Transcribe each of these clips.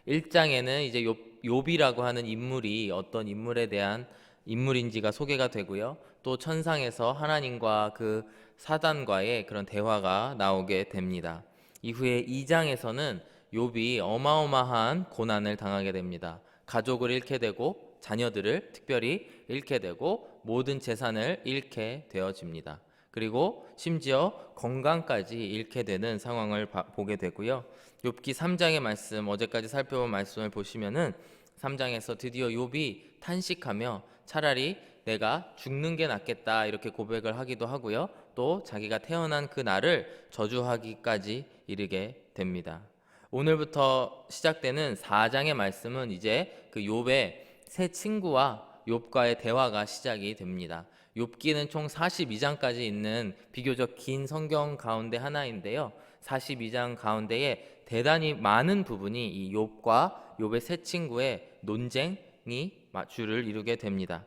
1장에는 이제 욥이라고 하는 인물이 어떤 인물에 대한 인물인지가 소개가 되고요. 또 천상에서 하나님과 그 사단과의 그런 대화가 나오게 됩니다. 이후에 2장에서는 욥이 어마어마한 고난을 당하게 됩니다. 가족을 잃게 되고 자녀들을 특별히 잃게 되고 모든 재산을 잃게 되어집니다. 그리고 심지어 건강까지 잃게 되는 상황을 보게 되고요. 욥기 3장의 말씀, 어제까지 살펴본 말씀을 보시면은 3장에서 드디어 욥이 탄식하며 차라리 내가 죽는 게 낫겠다 이렇게 고백을 하기도 하고요. 또 자기가 태어난 그 날을 저주하기까지 이르게 됩니다. 오늘부터 시작되는 4장의 말씀은 이제 그 욥의 새 친구와 욥과의 대화가 시작이 됩니다. 욥기는 총 42장까지 있는 비교적 긴 성경 가운데 하나인데요. 42장 가운데에 대단히 많은 부분이 이 욥과 욥의 새 친구의 논쟁이 주를 이루게 됩니다.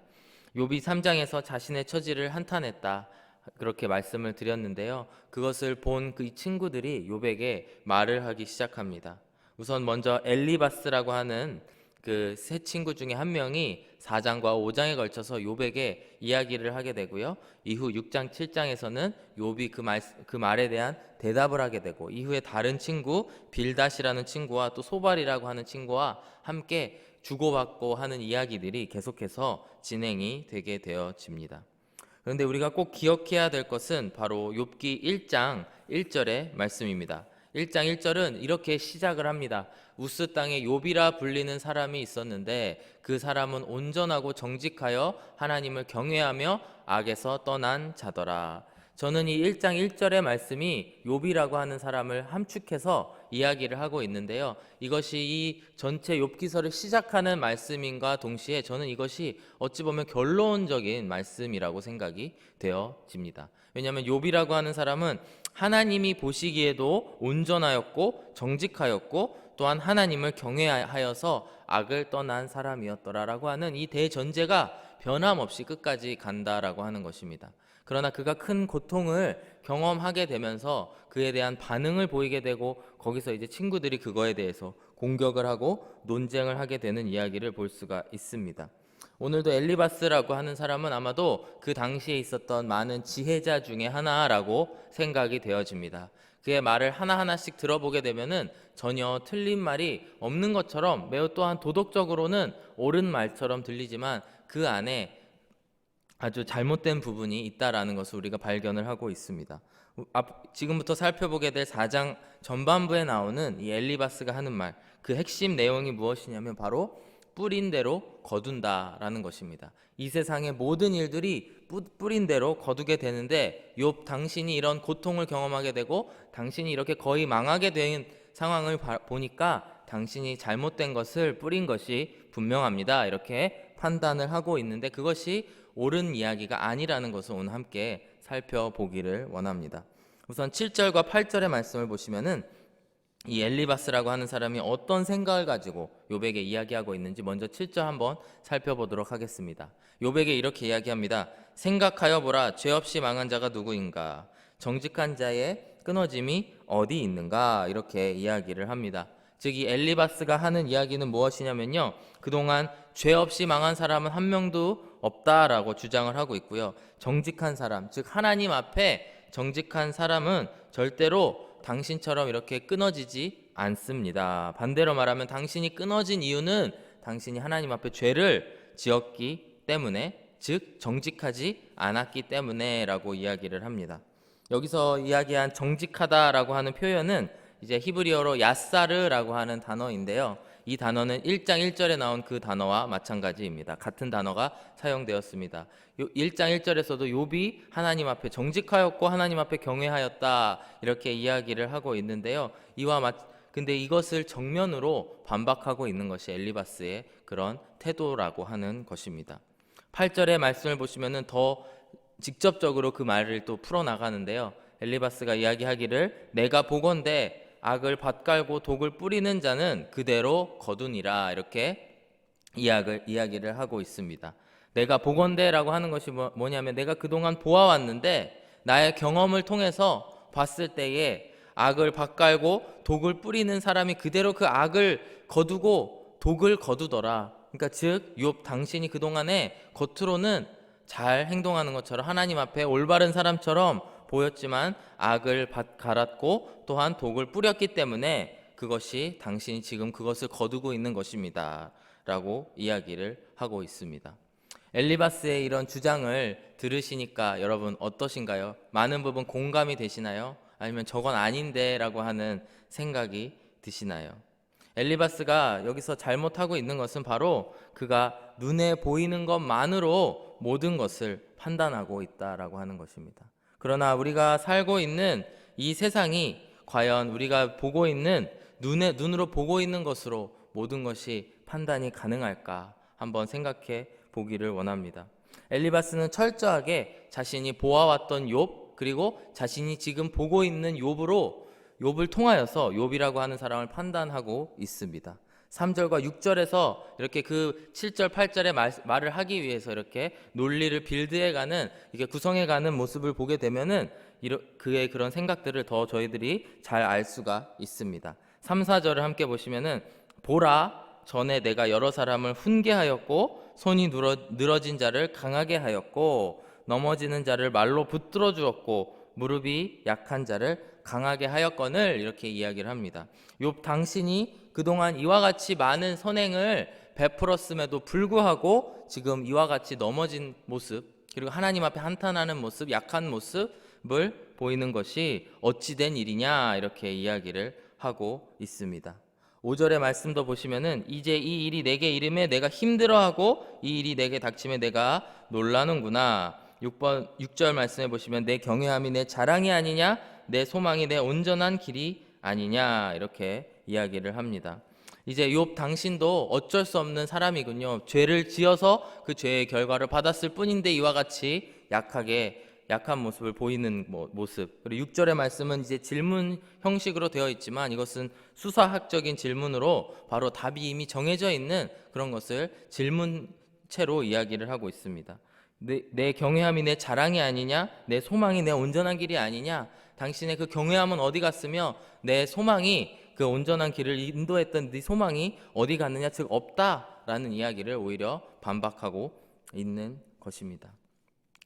욥이 3장에서 자신의 처지를 한탄했다, 그렇게 말씀을 드렸는데요. 그것을 본 그 친구들이 욥에게 말을 하기 시작합니다. 우선 먼저 엘리바스라고 하는 그 세 친구 중에 한 명이 4장과 5장에 걸쳐서 욥에게 이야기를 하게 되고요. 이후 6장, 7장에서는 욥이 그 말에 대한 대답을 하게 되고, 이후에 다른 친구 빌닷이라는 친구와 또 소발이라고 하는 친구와 함께 주고받고 하는 이야기들이 계속해서 진행이 되게 되어집니다. 그런데 우리가 꼭 기억해야 될 것은 바로 욥기 1장 1절의 말씀입니다. 1장 1절은 이렇게 시작을 합니다. 우스 땅에 욥이라 불리는 사람이 있었는데 그 사람은 온전하고 정직하여 하나님을 경외하며 악에서 떠난 자더라. 저는 이 1장 1절의 말씀이 욥이라고 하는 사람을 함축해서 이야기를 하고 있는데요. 이것이 이 전체 욥기서를 시작하는 말씀인가 동시에 저는 이것이 어찌 보면 결론적인 말씀이라고 생각이 되어집니다. 왜냐하면 욥이라고 하는 사람은 하나님이 보시기에도 온전하였고 정직하였고 또한 하나님을 경외하여서 악을 떠난 사람이었더라라고 하는 이 대전제가 변함없이 끝까지 간다라고 하는 것입니다. 그러나 그가 큰 고통을 경험하게 되면서 그에 대한 반응을 보이게 되고, 거기서 이제 친구들이 그거에 대해서 공격을 하고 논쟁을 하게 되는 이야기를 볼 수가 있습니다. 오늘도 엘리바스라고 하는 사람은 아마도 그 당시에 있었던 많은 지혜자 중에 하나라고 생각이 되어집니다. 그의 말을 하나하나씩 들어보게 되면은 전혀 틀린 말이 없는 것처럼, 매우 또한 도덕적으로는 옳은 말처럼 들리지만 그 안에 아주 잘못된 부분이 있다라는 것을 우리가 발견을 하고 있습니다. 지금부터 살펴보게 될 4장 전반부에 나오는 이 엘리바스가 하는 말, 그 핵심 내용이 무엇이냐면 바로 뿌린 대로 거둔다라는 것입니다. 이 세상의 모든 일들이 뿌린 대로 거두게 되는데, 욥 당신이 이런 고통을 경험하게 되고 당신이 이렇게 거의 망하게 된 상황을 보니까 당신이 잘못된 것을 뿌린 것이 분명합니다, 이렇게 판단을 하고 있는데, 그것이 옳은 이야기가 아니라는 것을 오늘 함께 살펴보기를 원합니다. 우선 7절과 8절의 말씀을 보시면은 이 엘리바스라고 하는 사람이 어떤 생각을 가지고 욥에게 이야기하고 있는지 먼저 7절 한번 살펴보도록 하겠습니다. 욥에게 이렇게 이야기합니다. 생각하여 보라, 죄 없이 망한 자가 누구인가? 정직한 자의 끊어짐이 어디 있는가? 이렇게 이야기를 합니다. 즉 이 엘리바스가 하는 이야기는 무엇이냐면요, 그동안 죄 없이 망한 사람은 한 명도 없다라고 주장을 하고 있고요. 정직한 사람, 즉 하나님 앞에 정직한 사람은 절대로 당신처럼 이렇게 끊어지지 않습니다. 반대로 말하면 당신이 끊어진 이유는 당신이 하나님 앞에 죄를 지었기 때문에, 즉 정직하지 않았기 때문에 라고 이야기를 합니다. 여기서 이야기한 정직하다라고 하는 표현은 이제 히브리어로 야사르라고 하는 단어인데요. 이 단어는 1장 1절에 나온 그 단어와 마찬가지입니다. 같은 단어가 사용되었습니다. 1장 1절에서도 욥이 하나님 앞에 정직하였고 하나님 앞에 경외하였다, 이렇게 이야기를 하고 있는데요. 근데 이것을 정면으로 반박하고 있는 것이 엘리바스의 그런 태도라고 하는 것입니다. 8절의 말씀을 보시면은 더 직접적으로 그 말을 또 풀어나가는데요. 엘리바스가 이야기하기를 내가 보건대 악을 밭갈고 독을 뿌리는 자는 그대로 거두니라, 이렇게 이야기를 하고 있습니다. 내가 보건대라고 하는 것이 뭐냐면 내가 그동안 보아왔는데 나의 경험을 통해서 봤을 때에 악을 밭갈고 독을 뿌리는 사람이 그대로 그 악을 거두고 독을 거두더라. 그러니까 즉 욥 당신이 그동안에 겉으로는 잘 행동하는 것처럼 하나님 앞에 올바른 사람처럼 보였지만 악을 갈았고 또한 독을 뿌렸기 때문에 그것이 당신이 지금 그것을 거두고 있는 것입니다 라고 이야기를 하고 있습니다. 엘리바스의 이런 주장을 들으시니까 여러분 어떠신가요? 많은 부분 공감이 되시나요? 아니면 저건 아닌데 라고 하는 생각이 드시나요? 엘리바스가 여기서 잘못하고 있는 것은 바로 그가 눈에 보이는 것만으로 모든 것을 판단하고 있다라고 하는 것입니다. 그러나 우리가 살고 있는 이 세상이 과연 우리가 보고 있는 눈으로 보고 있는 것으로 모든 것이 판단이 가능할까 한번 생각해 보기를 원합니다. 엘리바스는 철저하게 자신이 보아왔던 욥 그리고 자신이 지금 보고 있는 욥을 통하여서 욥이라고 하는 사람을 판단하고 있습니다. 3절과 6절에서 이렇게 그 7절, 8절의 말을 하기 위해서 이렇게 논리를 빌드해가는, 이게 구성해가는 모습을 보게 되면은 그의 그런 생각들을 더 저희들이 잘 알 수가 있습니다. 3, 4절을 함께 보시면은 보라, 전에 내가 여러 사람을 훈계하였고 손이 늘어진 자를 강하게 하였고 넘어지는 자를 말로 붙들어 주었고 무릎이 약한 자를 강하게 하였거늘, 이렇게 이야기를 합니다. 욥 당신이 그동안 이와 같이 많은 선행을 베풀었음에도 불구하고 지금 이와 같이 넘어진 모습, 그리고 하나님 앞에 한탄하는 모습, 약한 모습을 보이는 것이 어찌된 일이냐, 이렇게 이야기를 하고 있습니다. 5절의 말씀도 보시면은 이제 이 일이 내게 이름에 내가 힘들어하고 이 일이 내게 닥침에 내가 놀라는구나. 6절 말씀해 보시면 내 경외함이 내 자랑이 아니냐, 내 소망이 내 온전한 길이 아니냐, 이렇게 이야기를 합니다. 이제 욥 당신도 어쩔 수 없는 사람이군요. 죄를 지어서 그 죄의 결과를 받았을 뿐인데 이와 같이 약한 모습을 보이는 모습. 그리고 6절의 말씀은 이제 질문 형식으로 되어 있지만 이것은 수사학적인 질문으로 바로 답이 이미 정해져 있는 그런 것을 질문체로 이야기를 하고 있습니다. 내 경외함이 내 자랑이 아니냐, 내 소망이 내 온전한 길이 아니냐, 당신의 그 경외함은 어디 갔으며 내 소망이, 그 온전한 길을 인도했던 네 소망이 어디 갔느냐, 즉 없다라는 이야기를 오히려 반박하고 있는 것입니다.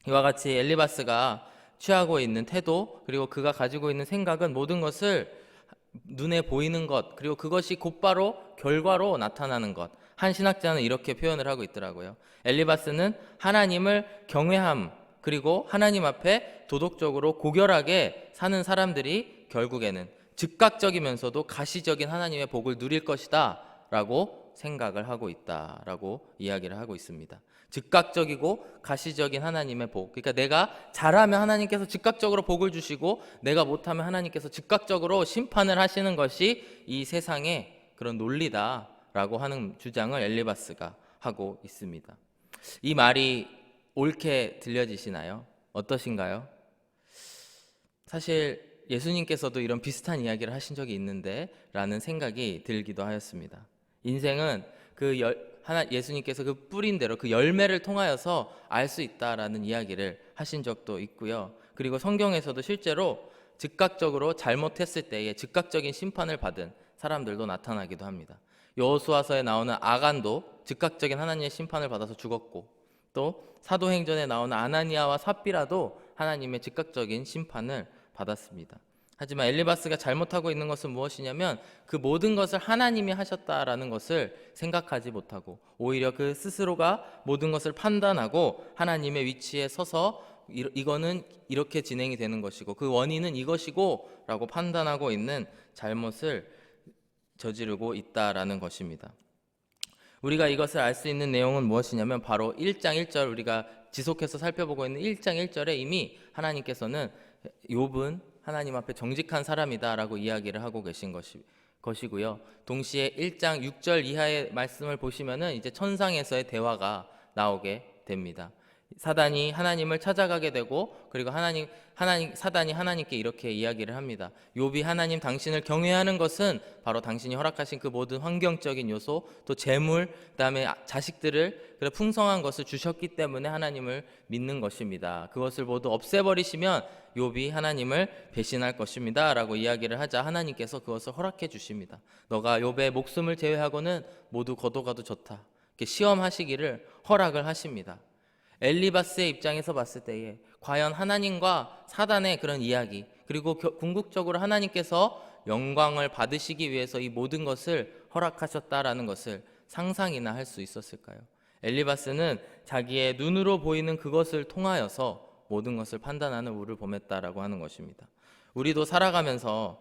이와 같이 엘리바스가 취하고 있는 태도, 그리고 그가 가지고 있는 생각은 모든 것을 눈에 보이는 것, 그리고 그것이 곧바로 결과로 나타나는 것. 한 신학자는 이렇게 표현을 하고 있더라고요. 엘리바스는 하나님을 경외함, 그리고 하나님 앞에 도덕적으로 고결하게 사는 사람들이 결국에는 즉각적이면서도 가시적인 하나님의 복을 누릴 것이다 라고 생각을 하고 있다라고 이야기를 하고 있습니다. 즉각적이고 가시적인 하나님의 복, 그러니까 내가 잘하면 하나님께서 즉각적으로 복을 주시고 내가 못하면 하나님께서 즉각적으로 심판을 하시는 것이 이 세상의 그런 논리다라고 하는 주장을 엘리바스가 하고 있습니다. 이 말이 옳게 들려지시나요? 어떠신가요? 사실 예수님께서도 이런 비슷한 이야기를 하신 적이 있는데 라는 생각이 들기도 하였습니다. 인생은 예수님께서 그 뿌린 대로 그 열매를 통하여서 알 수 있다라는 이야기를 하신 적도 있고요. 그리고 성경에서도 실제로 즉각적으로 잘못했을 때에 즉각적인 심판을 받은 사람들도 나타나기도 합니다. 여호수아서에 나오는 아간도 즉각적인 하나님의 심판을 받아서 죽었고, 또 사도행전에 나오는 아나니아와 삽비라도 하나님의 즉각적인 심판을 받았습니다. 하지만 엘리바스가 잘못하고 있는 것은 무엇이냐면 그 모든 것을 하나님이 하셨다라는 것을 생각하지 못하고 오히려 그 스스로가 모든 것을 판단하고 하나님의 위치에 서서 이거는 이렇게 진행이 되는 것이고 그 원인은 이것이고 라고 판단하고 있는 잘못을 저지르고 있다라는 것입니다. 우리가 이것을 알 수 있는 내용은 무엇이냐면 바로 1장 1절, 우리가 지속해서 살펴보고 있는 1장 1절에 이미 하나님께서는 욥은 하나님 앞에 정직한 사람이다라고 이야기를 하고 계신 것이고요. 동시에 1장 6절 이하의 말씀을 보시면은 이제 천상에서의 대화가 나오게 됩니다. 사단이 하나님을 찾아가게 되고, 그리고 사단이 하나님께 이렇게 이야기를 합니다. 욥이 하나님 당신을 경외하는 것은 바로 당신이 허락하신 그 모든 환경적인 요소, 또 재물, 그다음에 자식들을, 그래 풍성한 것을 주셨기 때문에 하나님을 믿는 것입니다. 그것을 모두 없애버리시면 욥이 하나님을 배신할 것입니다 라고 이야기를 하자 하나님께서 그것을 허락해 주십니다. 너가 욥의 목숨을 제외하고는 모두 거둬가도 좋다, 이렇게 시험하시기를 허락을 하십니다. 엘리바스의 입장에서 봤을 때에 과연 하나님과 사단의 그런 이야기, 그리고 궁극적으로 하나님께서 영광을 받으시기 위해서 이 모든 것을 허락하셨다라는 것을 상상이나 할 수 있었을까요? 엘리바스는 자기의 눈으로 보이는 그것을 통하여서 모든 것을 판단하는 우를 범했다라고 하는 것입니다. 우리도 살아가면서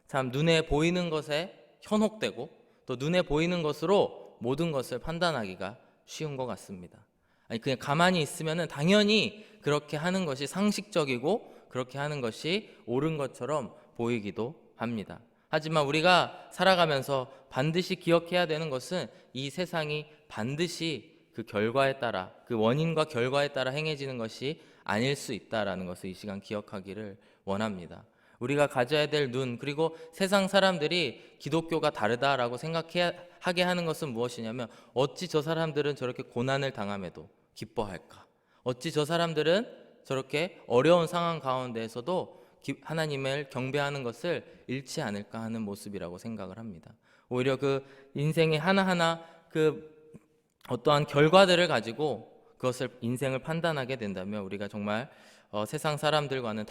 참 눈에 보이는 것에 현혹되고, 또 눈에 보이는 것으로 모든 것을 판단하기가 쉬운 것 같습니다. 아니, 그냥 가만히 있으면은 당연히 그렇게 하는 것이 상식적이고 그렇게 하는 것이 옳은 것처럼 보이기도 합니다. 하지만 우리가 살아가면서 반드시 기억해야 되는 것은 이 세상이 반드시 그 결과에 따라, 그 원인과 결과에 따라 행해지는 것이 아닐 수 있다라는 것을 이 시간 기억하기를 원합니다. 우리가 가져야 될 눈, 그리고 세상 사람들이 기독교가 다르다라고 생각하게 하는 것은 무엇이냐면, 어찌 저 사람들은 저렇게 고난을 당함에도 기뻐할까? 어찌 저 사람들은 저렇게 어려운 상황 가운데에서도 하나님을 경배하는 것을 잃지 않을까 하는 모습이라고 생각을 합니다. 오히려 그 인생의 하나하나 그 어떠한 결과들을 가지고 그것을 인생을 판단하게 된다면 우리가 정말 세상 사람들과는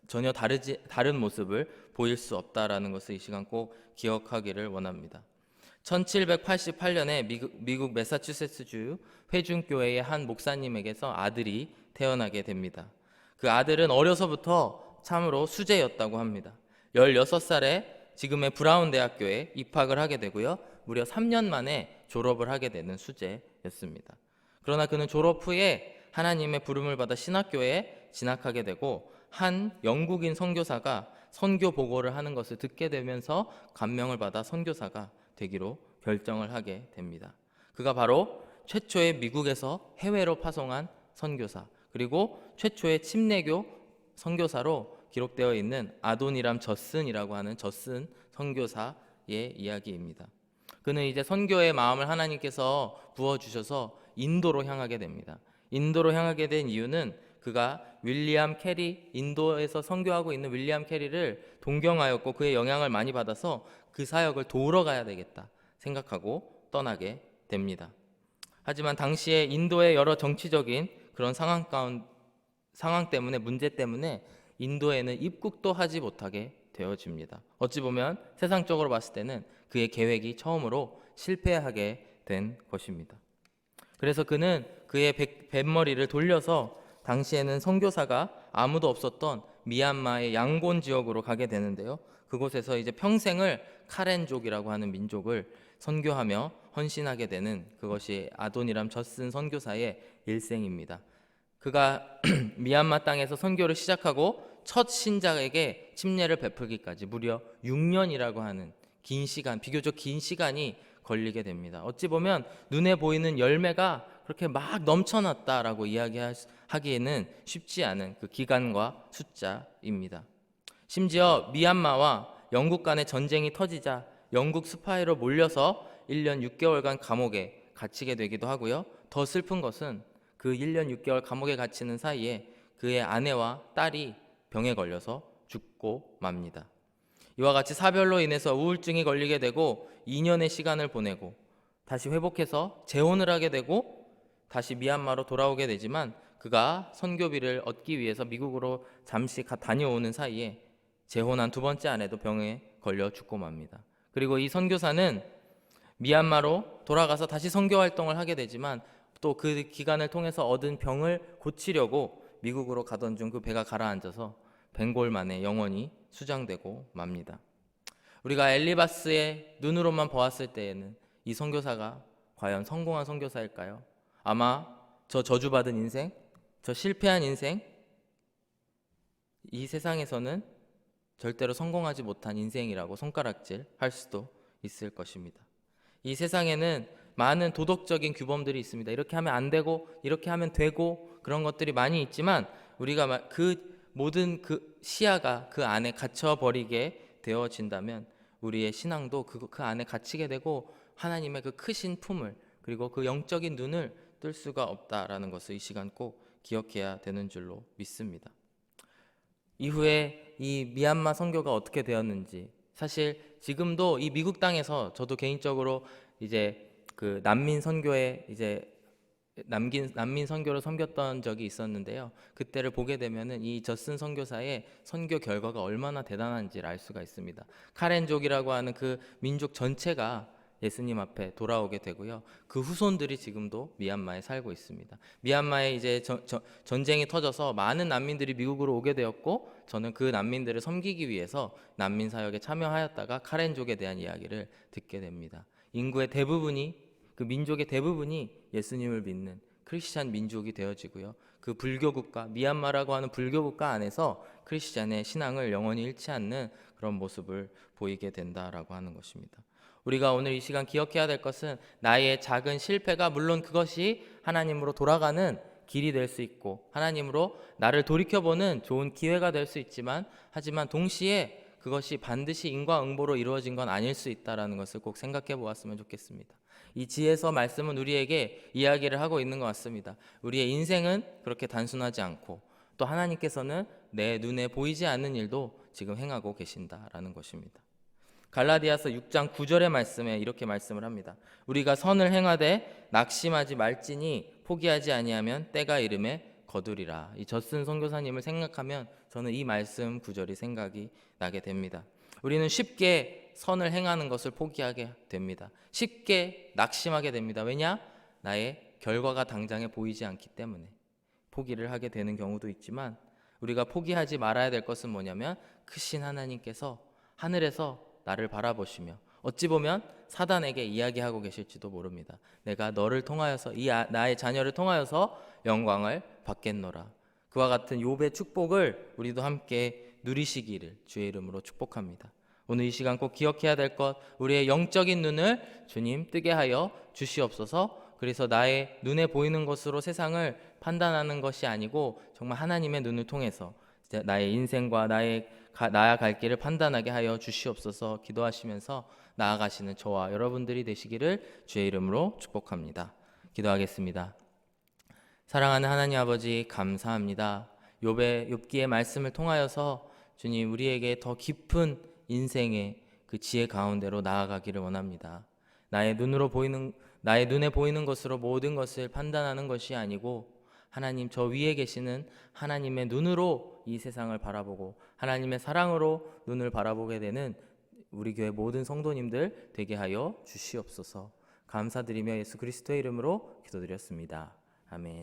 전혀 다른 모습을 보일 수 없다라는 것을 이 시간 꼭 기억하기를 원합니다. 1788년에 미국 매사추세츠주 회중교회의 한 목사님에게서 아들이 태어나게 됩니다. 그 아들은 어려서부터 참으로 수재였다고 합니다. 16살에 지금의 브라운 대학교에 입학을 하게 되고요. 무려 3년 만에 졸업을 하게 되는 수재였습니다. 그러나 그는 졸업 후에 하나님의 부름을 받아 신학교에 진학하게 되고, 한 영국인 선교사가 선교 보고를 하는 것을 듣게 되면서 감명을 받아 선교사가 되기로 결정을 하게 됩니다. 그가 바로 최초의 미국에서 해외로 파송한 선교사, 그리고 최초의 침례교 선교사로 기록되어 있는 아도니람 저슨이라고 하는 저슨 선교사의 이야기입니다. 그는 이제 선교의 마음을 하나님께서 부어주셔서 인도로 향하게 됩니다. 인도로 향하게 된 이유는 그가 인도에서 선교하고 있는 윌리엄 캐리를 동경하였고 그의 영향을 많이 받아서 그 사역을 도우러 가야 되겠다 생각하고 떠나게 됩니다. 하지만 당시에 인도의 여러 정치적인 그런 상황 때문에, 문제 때문에 인도에는 입국도 하지 못하게 되어집니다. 어찌 보면 세상적으로 봤을 때는 그의 계획이 처음으로 실패하게 된 것입니다. 그래서 그는 그의 뱃머리를 돌려서 당시에는 선교사가 아무도 없었던 미얀마의 양곤 지역으로 가게 되는데요. 그곳에서 이제 평생을 카렌족이라고 하는 민족을 선교하며 헌신하게 되는, 그것이 아도니람 저슨 선교사의 일생입니다. 그가 미얀마 땅에서 선교를 시작하고 첫 신자에게 침례를 베풀기까지 무려 6년이라고 하는 비교적 긴 시간이 걸리게 됩니다. 어찌 보면 눈에 보이는 열매가 그렇게 막 넘쳐났다라고 이야기하기에는 쉽지 않은 그 기간과 숫자입니다. 심지어 미얀마와 영국 간의 전쟁이 터지자 영국 스파이로 몰려서 1년 6개월간 감옥에 갇히게 되기도 하고요. 더 슬픈 것은 그 1년 6개월 감옥에 갇히는 사이에 그의 아내와 딸이 병에 걸려서 죽고 맙니다. 이와 같이 사별로 인해서 우울증이 걸리게 되고 2년의 시간을 보내고 다시 회복해서 재혼을 하게 되고 다시 미얀마로 돌아오게 되지만, 그가 선교비를 얻기 위해서 미국으로 잠시 다녀오는 사이에 재혼한 두 번째 아내도 병에 걸려 죽고 맙니다. 그리고 이 선교사는 미얀마로 돌아가서 다시 선교 활동을 하게 되지만, 또 그 기간을 통해서 얻은 병을 고치려고 미국으로 가던 중 그 배가 가라앉아서 벵골 만에 영원히 수장되고 맙니다. 우리가 엘리바스의 눈으로만 보았을 때에는 이 선교사가 과연 성공한 선교사일까요? 아마 저 저주받은 인생, 저 실패한 인생, 이 세상에서는 절대로 성공하지 못한 인생이라고 손가락질 할 수도 있을 것입니다. 이 세상에는 많은 도덕적인 규범들이 있습니다. 이렇게 하면 안 되고 이렇게 하면 되고 그런 것들이 많이 있지만 우리가 그 모든 그 시야가 그 안에 갇혀 버리게 되어진다면 우리의 신앙도 그 안에 갇히게 되고 하나님의 그 크신 품을 그리고 그 영적인 눈을 뜰 수가 없다라는 것을 이 시간 꼭 기억해야 되는 줄로 믿습니다. 이후에 이 미얀마 선교가 어떻게 되었는지, 사실 지금도 이 미국 땅에서 저도 개인적으로 이제 그 난민 선교에 이제 난민 선교를 섬겼던 적이 있었는데요. 그때를 보게 되면은 이 젖슨 선교사의 선교 결과가 얼마나 대단한지를 알 수가 있습니다. 카렌족이라고 하는 그 민족 전체가 예수님 앞에 돌아오게 되고요. 그 후손들이 지금도 미얀마에 살고 있습니다. 미얀마에 이제 전쟁이 터져서 많은 난민들이 미국으로 오게 되었고, 저는 그 난민들을 섬기기 위해서 난민 사역에 참여하였다가 카렌족에 대한 이야기를 듣게 됩니다. 인구의 대부분이, 그 민족의 대부분이 예수님을 믿는 크리스찬 민족이 되어지고요. 그 불교 국가, 미얀마라고 하는 불교 국가 안에서 크리스찬의 신앙을 영원히 잃지 않는 그런 모습을 보이게 된다라고 하는 것입니다. 우리가 오늘 이 시간 기억해야 될 것은 나의 작은 실패가 물론 그것이 하나님으로 돌아가는 길이 될 수 있고 하나님으로 나를 돌이켜보는 좋은 기회가 될 수 있지만, 하지만 동시에 그것이 반드시 인과응보로 이루어진 건 아닐 수 있다는 것을 꼭 생각해 보았으면 좋겠습니다. 이 지혜서 말씀은 우리에게 이야기를 하고 있는 것 같습니다. 우리의 인생은 그렇게 단순하지 않고 또 하나님께서는 내 눈에 보이지 않는 일도 지금 행하고 계신다라는 것입니다. 갈라디아서 6장 9절의 말씀에 이렇게 말씀을 합니다. 우리가 선을 행하되 낙심하지 말지니 포기하지 아니하면 때가 이름에 거두리라. 이 젖슨 선교사님을 생각하면 저는 이 말씀 구절이 생각이 나게 됩니다. 우리는 쉽게 선을 행하는 것을 포기하게 됩니다. 쉽게 낙심하게 됩니다. 왜냐? 나의 결과가 당장에 보이지 않기 때문에 포기를 하게 되는 경우도 있지만, 우리가 포기하지 말아야 될 것은 뭐냐면 크신 하나님께서 하늘에서 나를 바라보시며 어찌 보면 사단에게 이야기하고 계실지도 모릅니다. 내가 너를 통하여서 나의 자녀를 통하여서 영광을 받겠노라. 그와 같은 욥의 축복을 우리도 함께 누리시기를 주의 이름으로 축복합니다. 오늘 이 시간 꼭 기억해야 될 것, 우리의 영적인 눈을 주님 뜨게 하여 주시옵소서. 그래서 나의 눈에 보이는 것으로 세상을 판단하는 것이 아니고 정말 하나님의 눈을 통해서 나의 인생과 나아갈 길을 판단하게 하여 주시옵소서. 기도하시면서 나아가시는 저와 여러분들이 되시기를 주의 이름으로 축복합니다. 기도하겠습니다. 사랑하는 하나님 아버지, 감사합니다. 욥기의 말씀을 통하여서 주님, 우리에게 더 깊은 인생의 그 지혜 가운데로 나아가기를 원합니다. 나의 눈에 보이는 것으로 모든 것을 판단하는 것이 아니고 하나님, 저 위에 계시는 하나님의 눈으로 이 세상을 바라보고 하나님의 사랑으로 눈을 바라보게 되는 우리 교회 모든 성도님들 되게 하여 주시옵소서. 감사드리며 예수 그리스도의 이름으로 기도드렸습니다. 아멘.